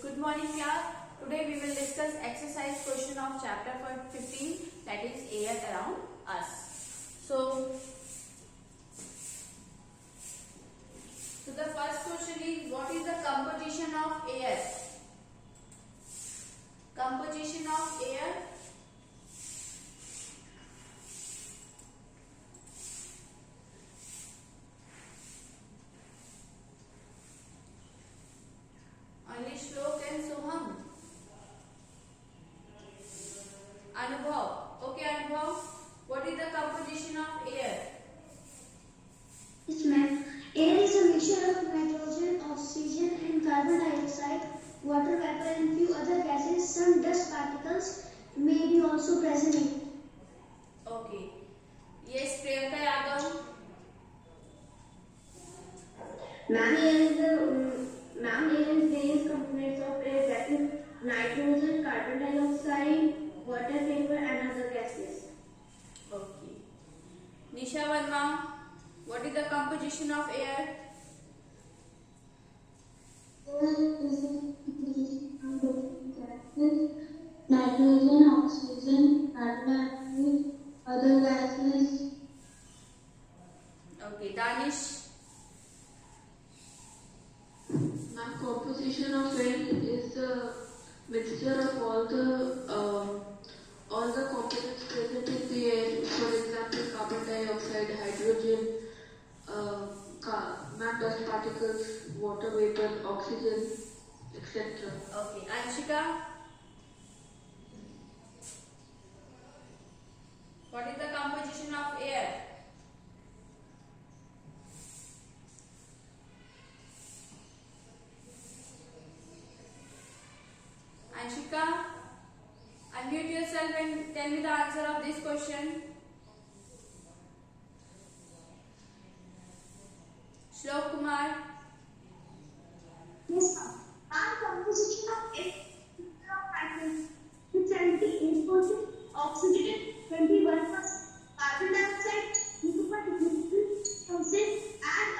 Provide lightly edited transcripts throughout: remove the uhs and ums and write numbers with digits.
Good morning class. Today we will discuss exercise question of chapter 15, that is air around us. So the first question is, what is the composition of air? Composition of air. Only Shlok and Soham. Anubhav. Okay, Anubhav. What is the composition of air? Yes, ma'am. Air is a mixture of nitrogen, oxygen, and carbon dioxide, water vapor, and few other gases. Some dust particles may be also present in it. Okay. Yes, Priyanka Yadav. Ma'am, air is various components of air, that is nitrogen, carbon dioxide, water vapor, and other gases. Okay. Nisha Verma. What is the composition of air? Nitrogen, oxygen, carbon dioxide, other gases. Okay. Danish. Ma'am, composition of air is a mixture of all the components present in the air. For example, carbon dioxide, hydrogen, dust particles, water vapor, oxygen, etc. Okay. Anshika. What is the composition of air? Anshika, unmute yourself and tell me the answer of this question. Shlok Kumar. Yes, ma'am. Our composition of air is 78%, oxygen 21%, carbon dioxide 2.3%,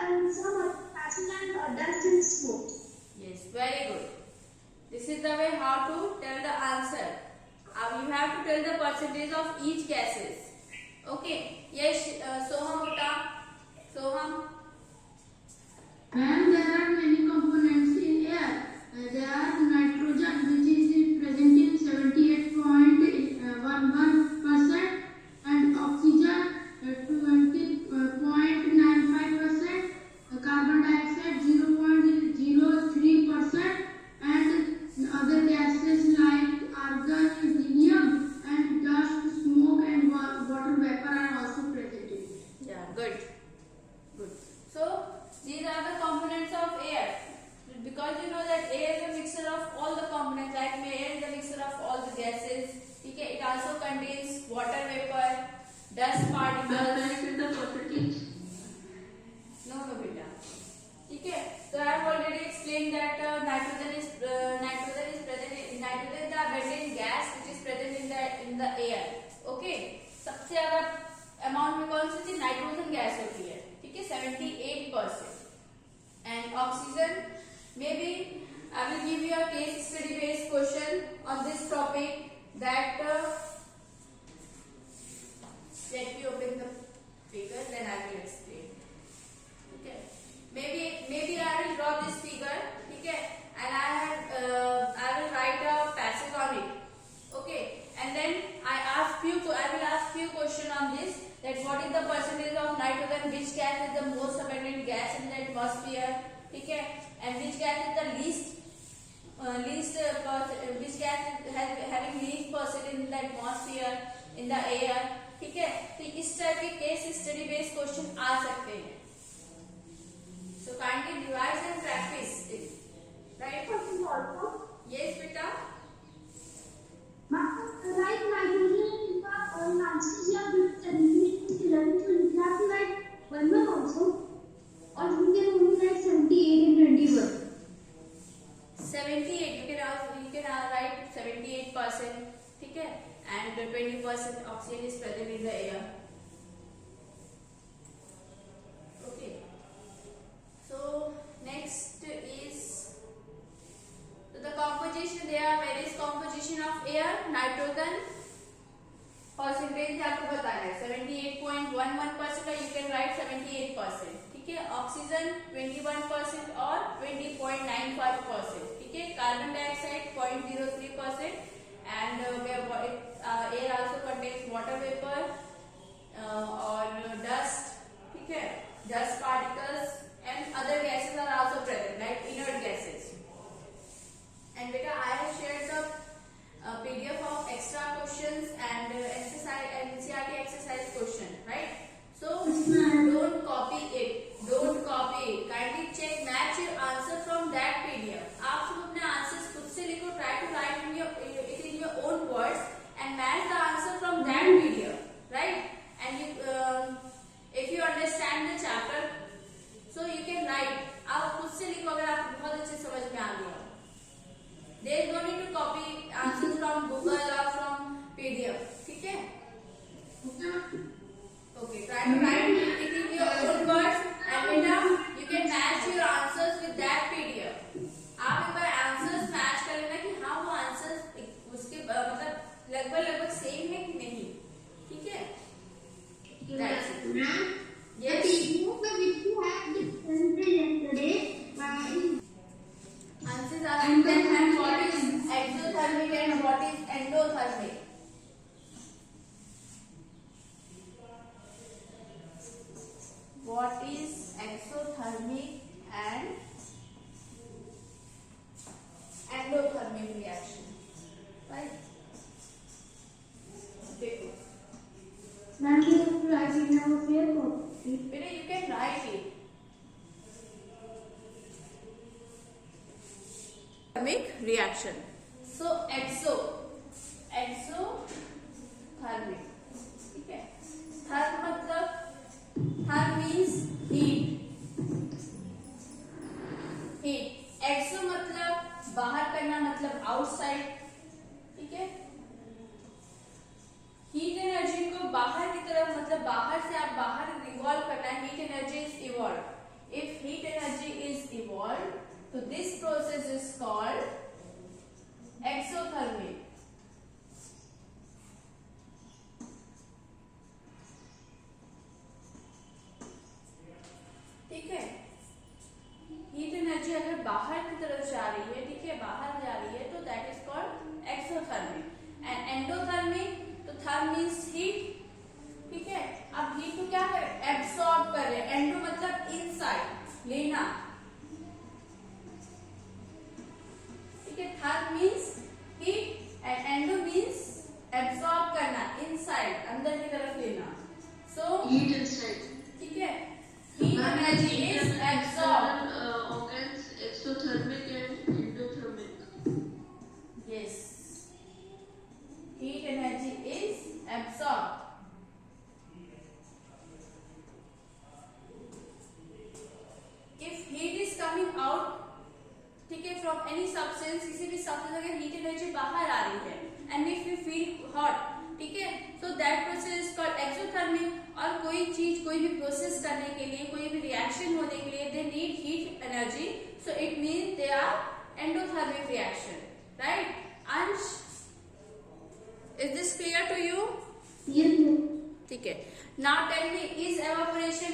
and some other gases and dust and smoke. Yes, very good. This is the way how to tell the answer. You have to tell the percentage of each gases. Okay. Yes, Soham Uta. Soham. And there are many components in air. There are nitrogen, which is present in 78.11%, and oxygen 20.95%, carbon dioxide 0.03%, and other gases like argon, helium, and dust, smoke, and water vapor are also present in it. Yeah, good. Good. So, these are the components of air. Because you know that air is a mixture of all the components, like air is a mixture of all the gases. Okay, it also contains water vapor, dust particles. The percentage. No, beta. Okay, so I have already explained that nitrogen is present in nitrogen is the abundant gas which is present in the air. Okay, सबसे ज़्यादा amount में कौन सी थी? Nitrogen gas होती है. ठीक है, 78%. And oxygen, maybe I will give you a case study based question on this topic. That let me open the figure, then I will explain. Okay, maybe I will draw this figure. Okay, and I will write a passage on it. Okay, and then I will ask few question on this. That what is the percentage of nitrogen? Which gas is the most abundant gas in the atmosphere? Okay, and which gas is the which gas is having least percent in the atmosphere, in the air? ठीक है, तो इस type के case study based question आ सकते हैं. So kindly revise and practice it. Right? Yes, beta. Like nitrogen and anesthesia with elimination 11, so you have to write 1 also, or you can only write 78 and 21. 78. You can write 78%. ठीक है, and 20% oxygen is present in the air. Okay. So next is the 78.11% or you can write 78%. ठीक है, oxygen 21% और 20.95%. ठीक है, carbon dioxide 0.03% and air also contains water vapor और dust. ठीक है, dust particles and other gases are also present like inert gases. And beta, I have shared the PDF of extra questions and exercise and NCERT exercise question, right? So don't copy it. Don't copy it. Kindly check, match your answer from that PDF. आप सब अपने answers खुद से लिखो. Try to write it in your own words and match the answer from that PDF, right? And if you understand the chapter, so you can write. आप खुद से लिखो अगर आपको बहुत अच्छे समझ में आ गया. There is no need to copy answers from Google or from PDF. ठीक है? Okay. Try to write it in your own words and beta, you can match your answers with that PDF. आप एक बार answers match कर लेना कि हाँ वो answers उसके मतलब लगभग same है कि नहीं. ठीक है? That's it. Yes. Answers are written and what is exothermic and what is endothermic. What is exothermic and endothermic reaction? Right? देखो. Ma'am, you have to write it now of your copy. Beta, you can write it. Exothermic reaction. So exothermic. ठीक है. Therm मतलब therm means heat. एक्सो मतलब बाहर करना मतलब outside. ठीक है. हीट एनर्जी को बाहर की तरफ मतलब बाहर से आप बाहर इवॉल्व करना है. Heat energy is evolve. If heat energy is evolve, so this process is called exothermic. ठीक है. हीट एनर्जी अगर बाहर की तरफ जा रही है, ठीक है, बाहर जा रही है, तो that is called exothermic. And endothermic, तो थर्म मींस हीट. ठीक है. अब हीट को क्या कर एब्सॉर्ब कर रहे हैं. एंडो मतलब इनसाइड लेना. ठीक है. Therm means heat and endo means absorb करना, इनसाइड अंदर की तरफ लेना. सो Heat inside. ठीक है. Heat energy is absorbed. Organs exothermic and endothermic. Yes. Heat energy is absorbed. If heat is coming out, ठीक है, from any substance, किसी भी substance अगर heat energy बाहर आ रही है, and if you feel hot, ठीक है, so that process is called exothermic. और कोई चीज कोई भी प्रोसेस करने के लिए, कोई भी रिएक्शन होने के लिए, they need heat energy, so it means they are endothermic reaction, right? Ansh, is this clear to you? Yes, ma'am. ठीक है. Now tell me, is evaporation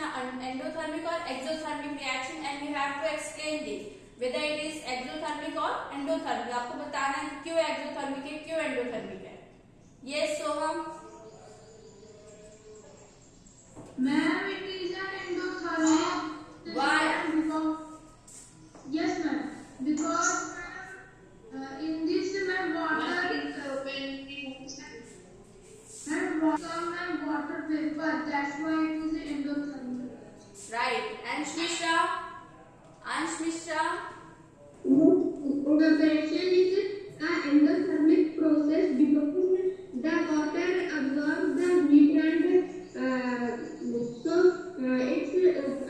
an endothermic or exothermic reaction, and you have to explain this whether it is exothermic or endothermic. आपको बताना है क्यों exothermic है, क्यों endothermic है. Yes, Soham. Ma'am, it is an endothermic. Why? Yes, ma'am. Because in this, ma'am, water and water vapor. That's why it is endothermic. Right. And Mishra. Ansh Mishra. Evaporation is an endothermic process because the water absorbs the heat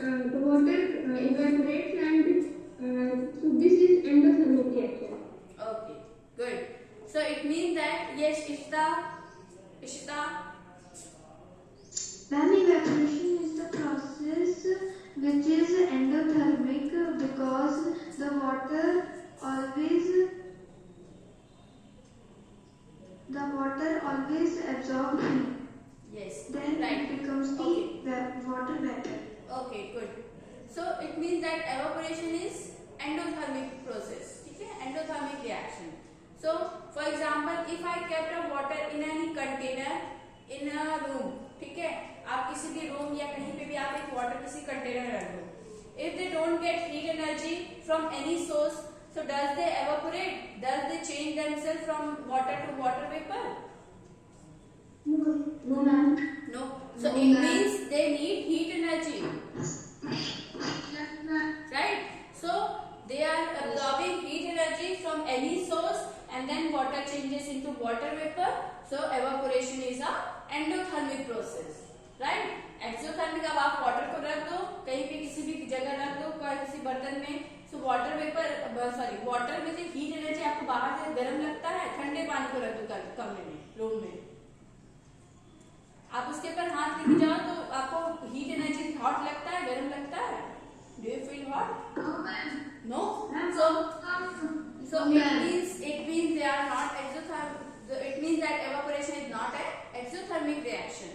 and the water evaporates and so this is endothermic reaction. Okay. Good. So it means that yes, Ishita. Ma'am, evaporation is the process which is endothermic because the water always absorbs heat. Yes. then Right. it becomes the Okay. water vapor. Okay, good. So it means that evaporation is endothermic process. ठीक है? Endothermic reaction. So for example, if I kept a water in any container in a room, ठीक है? आप किसी भी room या कहीं पे भी आप एक वाटर किसी कंटेनर में रख दो. If they don't get heat energy from any source, so does they evaporate? Does they change themselves from water to water vapor? No, ma'am. No. So No, it ma'am. means they need heat energy. Yes, ma'am. Right? So they are absorbing heat energy from any source and then water changes into water vapor. So evaporation is a endothermic process. Right? Exothermic अब आप water को रख दो कहीं पे किसी भी जगह रख दो किसी बर्तन में सो वाटर वेपर वाटर में से हीट एनर्जी आपको बाहर से गर्म लगता है ठंडे पानी को रख दो कमरे में रूम में आप उसके ऊपर हाथ लेके जाओ तो आपको हीट एनर्जी हॉट लगता है गर्म लगता है do you feel hot No, ma'am. No so it means they are not exothermic it means that evaporation is not an exothermic reaction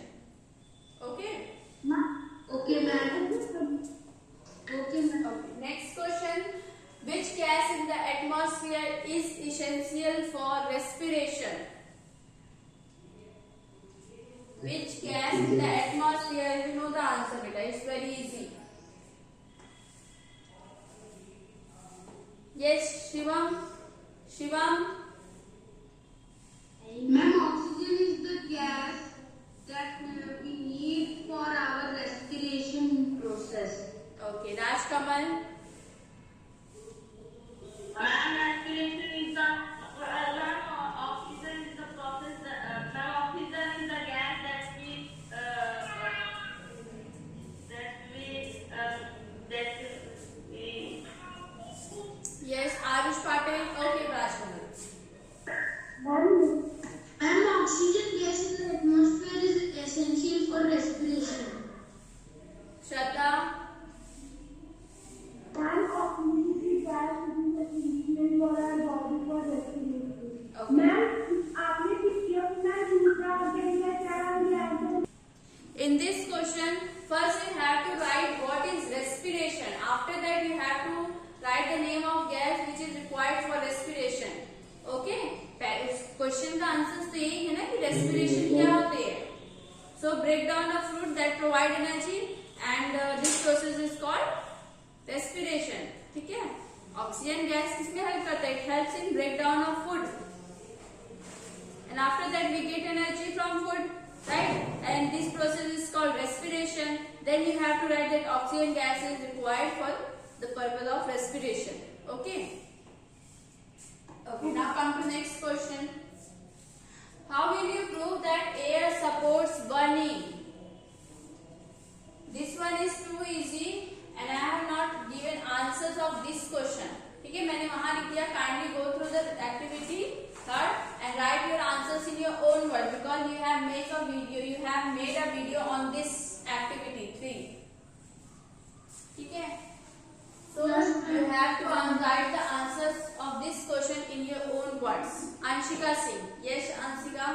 okay Okay, ma'am. okay next question which gas in the atmosphere is essential for respiration which gas in the atmosphere you know the answer beta it's very easy yes shivam Ma'am, oxygen is the gas that we need for our respiration process. okay Rajkamal Respiration is the oxygen is the process. Oxygen is the gas that we yes Arush Patel okay Rajkamal Ma'am, oxygen gas in the atmosphere is essential for respiration. Shraddha Ma'am, oxygen is gas which is essential for our body for respiration. okay Ma'am, आपने picture में दूसरा क्या क्या in this question first you have to write what is respiration after that you have to write the name of gas which is required for respiration okay question का answer तो यही है ना कि रेस्पिरेशन क्या होती है so break down of fruit that provide energy and this process is called respiration ठीक है ऑक्सीजन गैस किसमें हेल्प करता है it helps in break down of food and after that we get energy from food right and this process is called respiration then you have to write that oxygen gas is required for the purpose of respiration okay okay now come to next question how will you prove that air supports burning this one is too easy and I have not given answers of this question ठीक है मैंने वहां लिख दिया kindly go through the activity third and write your answers in your own word because you have made a video on this activity 3 ठीक है so you have to write the answers of this question in your own words Anshika Singh yes Anshika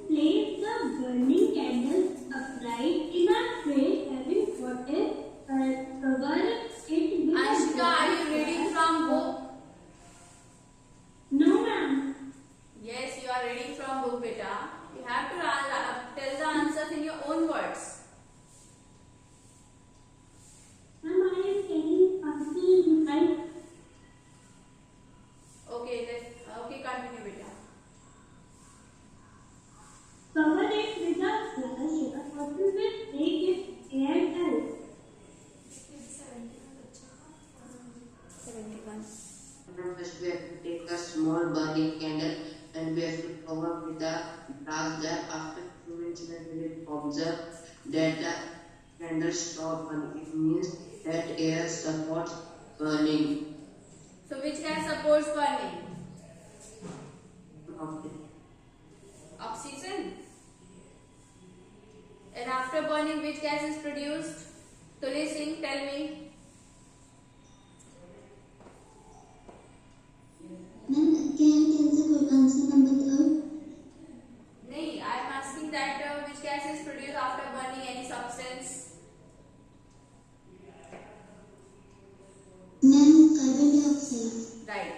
Place the burning candle upright in a tray having water cover it with Anshika are you reading from book No, ma'am. yes you are reading from book beta you have to tell the answers in your own words Ma'am, I am telling something right. okay continue beta Cover it with a sugar bottle with take it airtight. 71 First, we have to take a small burning candle and we have to cover with a glass jar. After 2 minutes, we will observe that the candle stops burning. It means that air supports burning. so which gas supports burning Okay. oxygen and after burning which gas is produced Tuli Singh tell me Ma'am, can I tell the answer number third? produces after burning any substance? Ma'am, carbon dioxide. Right.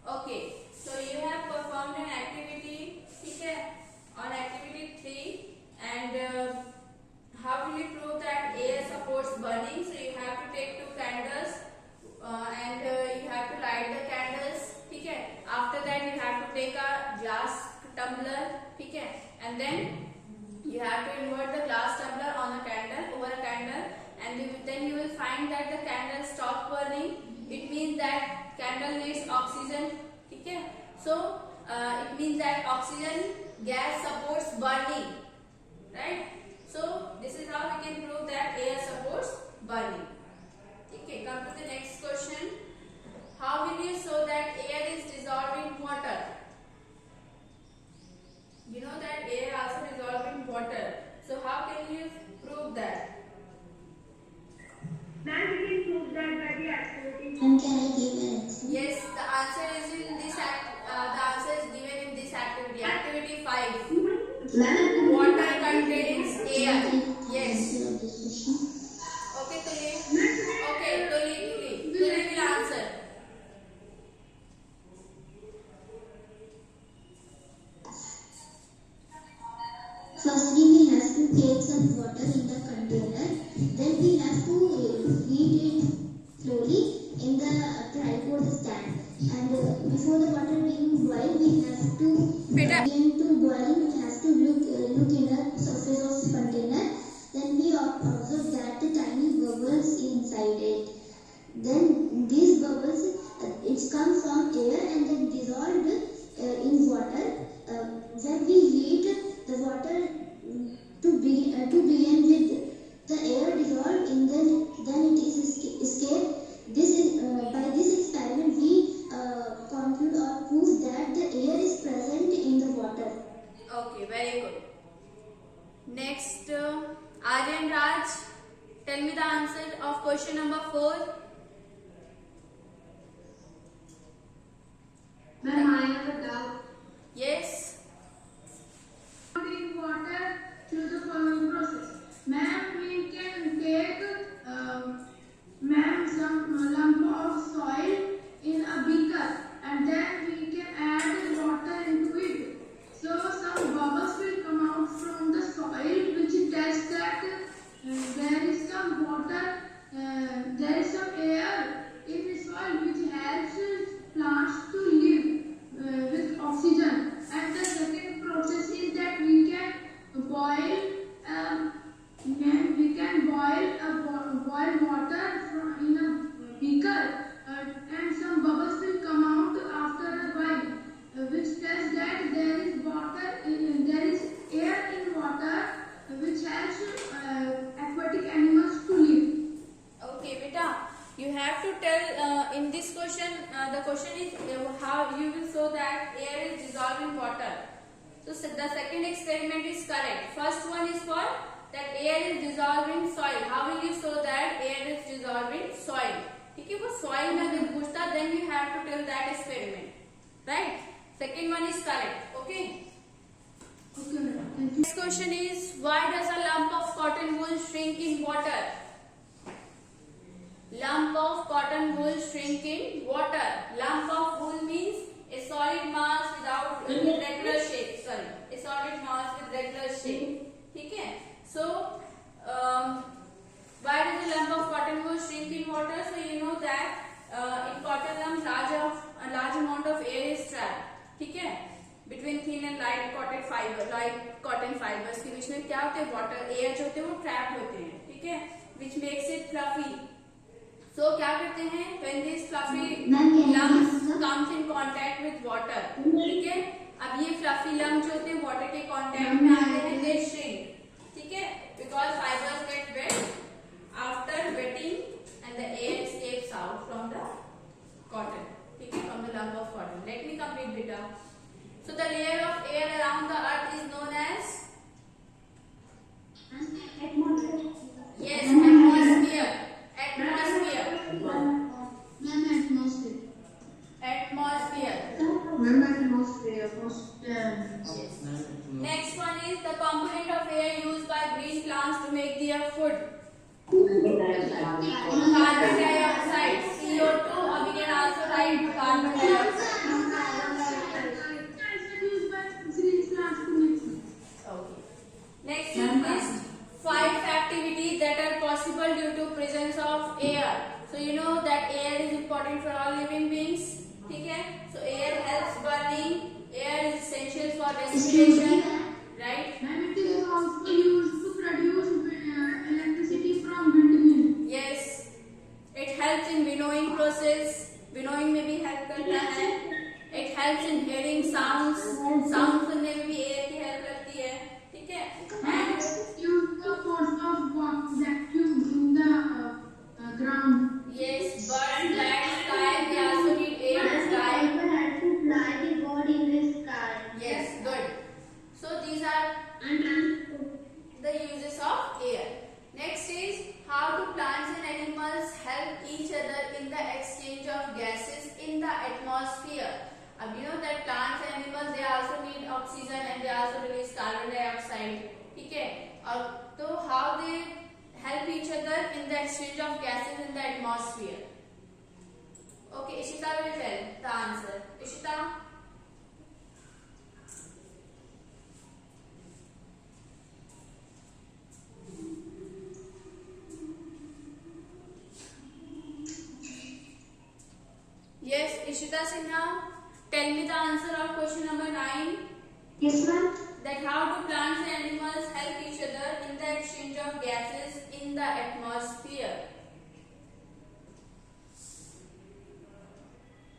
Okay. So you have performed an activity, okay, on activity 3, and how will you prove that air supports burning? So you have to take 2 candles and you have to light the candles, okay. After that you have to take a glass tumbler, okay, and then you have to invert the glass tumbler on a candle, over a candle, and then you will find that the candle stops burning. It means that candle needs oxygen, okay. So it means that oxygen gas supports burning, right? So this is how we can prove that air supports burning. Okay, come to the next question. How will you show that air is dissolved in water? You know that air also dissolves in water. So how can you prove that? Ma'am, we can prove that by the activity. And can I give an answer? Yes, the answer is in this the answer is given in this activity. Activity 5. Ma'am, Water contains air. Yes. Answer of this question. Okay, Tuli. Okay, Tuli will answer. Firstly, we have to take some water in the container. Then we have to heat it slowly in the tripod stand. And before the water being boiled, we have to Beta. begin to boiling. We have to look in the surface of the container. Then we observe that the tiny bubbles inside it. Then these bubbles, it comes from air and then dissolved in water. When we heat the water to begin with the air dissolved in then it is escape. This is by this experiment we conclude or prove that the air is present in the water. Okay, very good. Next, Aryan Raj, tell me the answer of question number 4. Ma'am, I have a doubt. Yes. Drink water through the following process. Ma'am, we can take some lump of soil in a beaker and then we can add water into it. So some bubbles will come out from the soil which tells that there is some water, there is some air in the soil which helps plants to live with oxygen. And the second process is that we can boil water in a beaker and some bubbles will come out after a while, which tells that there is air in water which helps aquatic animals to live. Okay, beta. You have to tell in this question. The question is how you will show that air is dissolved in water. So the second experiment is correct. First one is for that air is dissolved in soil. How will you show that air is dissolved in soil? ठीक है, वो soil में अगर पूछता then you have to tell that experiment, right? Second one is correct. Okay. Okay, madam. Thank you. Next question is why does a lump of cotton wool shrink in water? Lump of cotton wool shrink in water. Lump of wool means a solid mass without regular shape. Sorry, a solid mass with regular shape. ठीक है? So why does a lump of cotton wool shrink in water? So you know that in cotton lump a large amount of air is trapped. ठीक है? Between thin and light cotton fibers के बीच में क्या होते हैं? Water air जो होते हैं वो trapped होते हैं. ठीक है? Which makes it fluffy. So क्या करते हैं? When these fluffy lumps comes in contact with water, ठीक है? अब ये fluffy lumps जो होते हैं water के contact में आते हैं, they shrink, ठीक है? Because fibers get wet. After wetting and the air escapes out from the cotton, ठीक है? From the lump of cotton. Let me complete beta. So the layer of air around the earth is known as yes, atmosphere. Atmosphere. Ma'am, atmosphere. Atmosphere. Ma'am, atmosphere. Yes. Next one is the component of air used by green their food. Carbon Carbon dioxide, CO2, or we can also write carbon dioxide. used by green plants to make food. Okay. Next is list 5 activities that are possible due to presence of air. So you know that air is important for all living beings. Okay? So air helps burning. Air is essential for respiration. Right? And it is also used to produce electricity from windmill. Yes. It helps in winnowing process. Winnowing में भी help करता है. It helps in hearing sounds. Sounds सुनने में भी air की help करती है. ठीक है? And Use the force of vacuum in the ground. yes, birds, land, sky, they also need air to fly. also had to fly the bird in the sky. Yes, good. So these are And the uses of air. Next is how do plants and animals help each other in the exchange of gases in the atmosphere. अब you know that plants and animals they also need oxygen and they also release carbon dioxide. ठीक है? और तो how they help each other in the exchange of gases in the atmosphere. Okay, Ishita will tell the answer. Ishita. Yes, Ishita Sinha, tell me the answer of question number 9. Yes, ma'am. That how do plants and animals help each other in the exchange of gases in the atmosphere?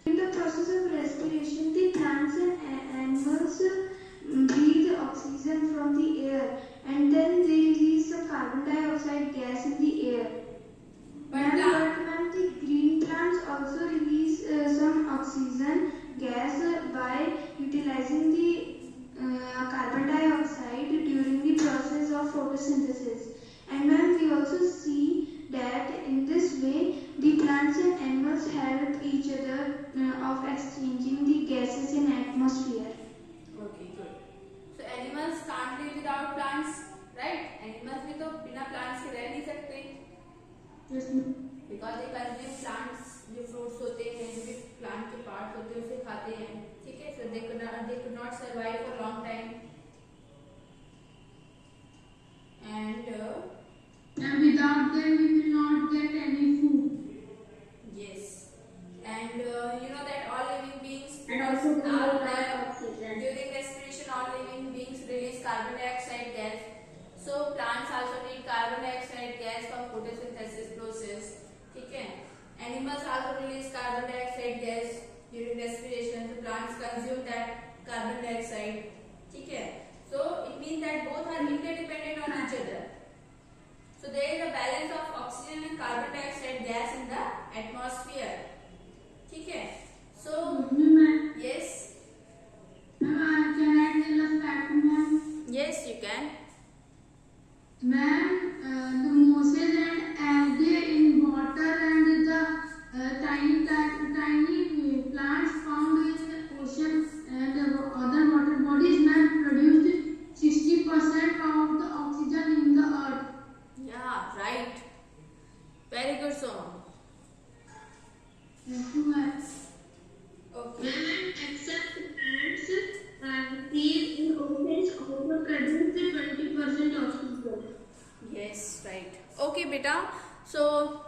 In the process of respiration, the plants and animals breathe oxygen from the air and then they release some carbon dioxide gas in the air. But Ma'am, the green plants also release some oxygen gas by utilizing the carbon dioxide during the process of photosynthesis. And ma'am, we also see that in this way the plants and animals help each other of exchanging the gases in atmosphere. okay, good. So animals can't live without plants, right? Animals भी तो बिना plants के रह नहीं सकते. Yes, ma'am. Because they consume plants, जो fruits होते हैं, जो भी plant के parts होते हैं, उसे खाते हैं. ठीक है? So they could not survive for a long time. And And without them, we will not get any food. yes, and you know that all living beings And also we all will have oxygen. during respiration all living beings release carbon dioxide gas. So plants also need carbon dioxide gas for photosynthesis process. ठीक है? Animals also release carbon dioxide gas during respiration. So plants consume that carbon dioxide. ठीक है? So it means that both are interdependent on each other. So there is a balance of oxygen and carbon dioxide gas in the atmosphere. ठीक है? So Ma'am, yes, can I tell a fact, ma'am? yes you can. Ma'am, the mosses and algae in water and the tiny plants found in the ocean and other water bodies, ma'am, produced 60% of the oxygen in the earth. Yeah, right. Very good, Sonu. Thank you, ma'am. Okay. Except plants and trees in oceans also produce 20% oxygen. Yes, right. Okay, beta. So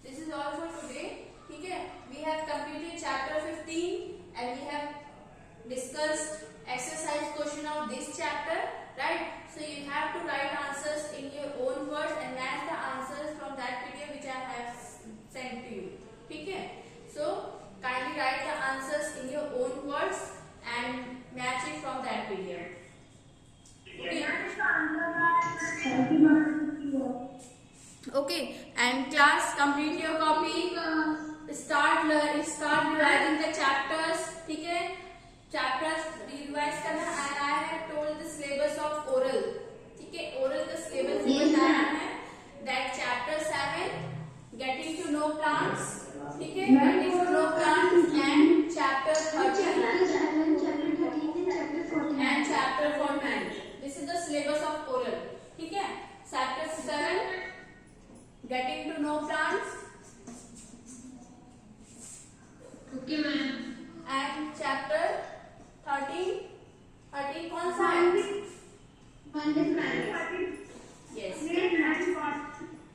this is all for today. ठीक है? We have completed chapter 15 and we have discussed exercise question of this chapter, right? So you have to write answers in your own words and match the answers from that PDF which I have sent to you. ठीक है? So kindly write the answers in your own words and match it from that PDF. Okay. Okay, and class, complete your copy. Start revising the chapters. ठीक है? Chapters revise करना and I have told the syllabus of oral. ठीक है? Oral का syllabus बताया है. That chapter 7, getting to know plants. ठीक है? Getting to know plants and chapter 13 Chapter 7, chapter 13 and chapter 14. and chapter 14. This is the syllabus of oral. ठीक है? Chapter 7 Fun with magnet. Yes.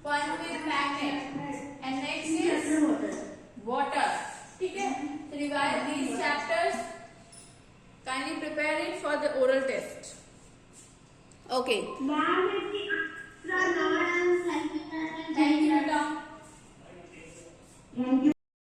Fun with magnet. And next is water. ठीक है? So revise these chapters. Kindly prepare it for the oral test. Okay. Ma'am, it's the